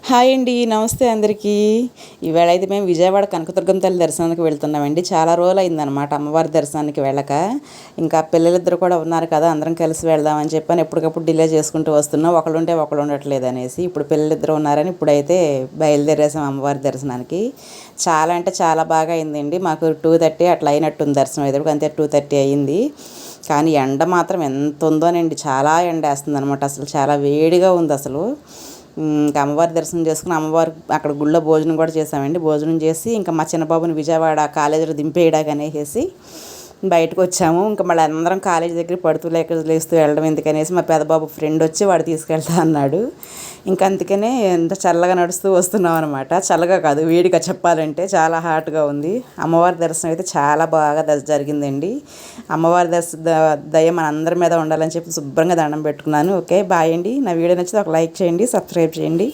Hi అండి, నమస్తే అందరికీ. ఈవేళ అయితే మేము విజయవాడ కనకదుర్గమ్మ తల్లి దర్శనానికి వెళ్తున్నామండి. చాలా రోజులు అయిందనమాట అమ్మవారి దర్శనానికి వెళ్ళక. ఇంకా పిల్లలిద్దరు కూడా ఉన్నారు కదా, అందరం కలిసి వెళ్దామని చెప్పని ఎప్పటికప్పుడు డిలే చేసుకుంటూ వస్తున్నాం. ఒకళ్ళు ఉంటే ఒకళ్ళు ఉండట్లేదు అనేసి ఇప్పుడు పిల్లలిద్దరు ఉన్నారని ఇప్పుడైతే బయలుదేరేసాం అమ్మవారి దర్శనానికి. చాలా అంటే చాలా బాగా అయిందండి. మాకు 2:30 అట్లా అయినట్టుంది దర్శనం అయితే, అంతే 2:30 అయ్యింది. కానీ ఎండ మాత్రం ఎంత ఉందోనండి, చాలా ఎండ వేస్తుంది అనమాట. అసలు చాలా వేడిగా ఉంది అసలు. ఇంకా అమ్మవారి దర్శనం చేసుకుని అమ్మవారి అక్కడ గుళ్ళో భోజనం కూడా చేసామండి. భోజనం చేసి ఇంకా మా చిన్నబాబుని విజయవాడ కాలేజీలో దింపేయడానికి అనేసి బయటకు వచ్చాము. ఇంకా మళ్ళీ అందరం కాలేజీ దగ్గర పడుతూ లేస్తూ వెళ్ళడం ఎందుకనేసి మా పెద్దబాబు ఫ్రెండ్ వచ్చి వాడు తీసుకెళ్తా అన్నాడు. ఇంకా అందుకనే ఎంత చల్లగా నడుస్తూ వస్తున్నాం అనమాట. చల్లగా కాదు, వేడిగా చెప్పాలంటే చాలా హాట్గా ఉంది. అమ్మవారి దర్శనం అయితే చాలా బాగా జరిగిందండి. అమ్మవారి దయ మన అందరి మీద ఉండాలని చెప్పి శుభ్రంగా దండం పెట్టుకున్నాను. ఓకే, బాయ్ అండి. నా వీడియో నచ్చితే ఒక లైక్ చేయండి, సబ్స్క్రైబ్ చేయండి.